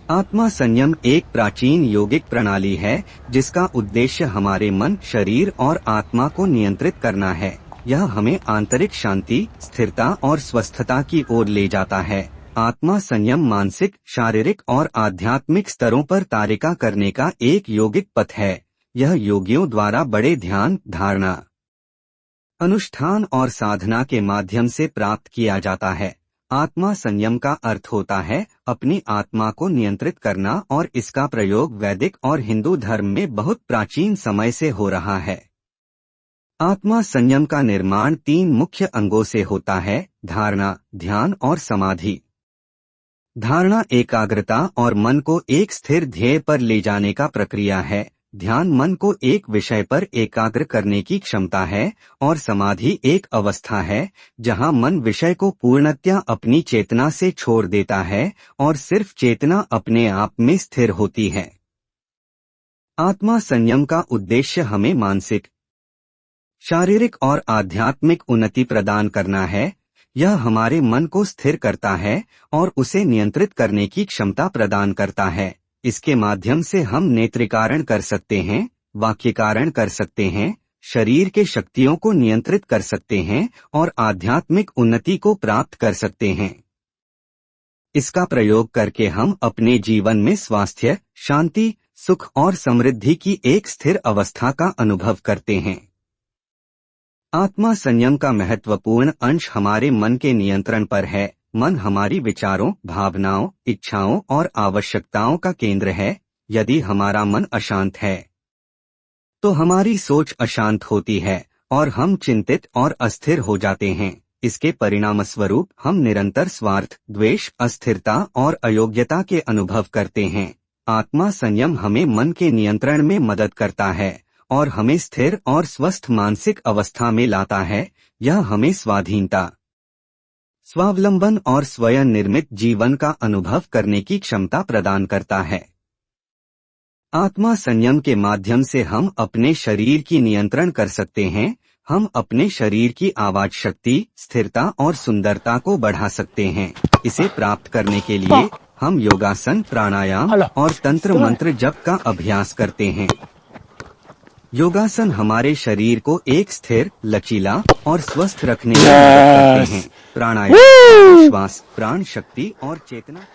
आत्मा संयम एक प्राचीन योगिक प्रणाली है जिसका उद्देश्य हमारे मन, शरीर और आत्मा को नियंत्रित करना है। यह हमें आंतरिक शांति, स्थिरता और स्वस्थता की ओर ले जाता है। आत्मा संयम मानसिक, शारीरिक और आध्यात्मिक स्तरों पर तारिका करने का एक योगिक पथ है। यह योगियों द्वारा बड़े ध्यान, धारणा, अनुष्ठान और साधना के माध्यम से प्राप्त किया जाता है। आत्मा संयम का अर्थ होता है अपनी आत्मा को नियंत्रित करना और इसका प्रयोग वैदिक और हिंदू धर्म में बहुत प्राचीन समय से हो रहा है। आत्मा संयम का निर्माण 3 मुख्य अंगों से होता है: धारणा, ध्यान और समाधि। धारणा एकाग्रता और मन को एक स्थिर ध्येय पर ले जाने का प्रक्रिया है। ध्यान मन को एक विषय पर एकाग्र करने की क्षमता है और समाधि एक अवस्था है जहां मन विषय को पूर्णतया अपनी चेतना से छोड़ देता है और सिर्फ चेतना अपने आप में स्थिर होती है। आत्मा संयम का उद्देश्य हमें मानसिक, शारीरिक और आध्यात्मिक उन्नति प्रदान करना है। यह हमारे मन को स्थिर करता है और उसे नियंत्रित करने की क्षमता प्रदान करता है। इसके माध्यम से हम नेत्रिकारण कर सकते हैं, वाक्यकारण कर सकते हैं, शरीर के शक्तियों को नियंत्रित कर सकते हैं और आध्यात्मिक उन्नति को प्राप्त कर सकते हैं। इसका प्रयोग करके हम अपने जीवन में स्वास्थ्य, शांति, सुख और समृद्धि की एक स्थिर अवस्था का अनुभव करते हैं। आत्मा संयम का महत्वपूर्ण अंश हमारे मन के नियंत्रण पर है। मन हमारी विचारों, भावनाओं, इच्छाओं और आवश्यकताओं का केंद्र है। यदि हमारा मन अशांत है तो हमारी सोच अशांत होती है और हम चिंतित और अस्थिर हो जाते हैं। इसके परिणामस्वरूप हम निरंतर स्वार्थ, द्वेष, अस्थिरता और अयोग्यता के अनुभव करते हैं। आत्मा संयम हमें मन के नियंत्रण में मदद करता है और हमें स्थिर और स्वस्थ मानसिक अवस्था में लाता है। यह हमें स्वाधीनता, स्वावलंबन और स्वयं निर्मित जीवन का अनुभव करने की क्षमता प्रदान करता है। आत्मा संयम के माध्यम से हम अपने शरीर की नियंत्रण कर सकते हैं। हम अपने शरीर की आवाज शक्ति, स्थिरता और सुंदरता को बढ़ा सकते हैं। इसे प्राप्त करने के लिए हम योगासन, प्राणायाम और तंत्र मंत्र जप का अभ्यास करते हैं। योगासन हमारे शरीर को एक स्थिर, लचीला और स्वस्थ रखने में मदद करते हैं। प्राणायाम श्वास, प्राण शक्ति और चेतना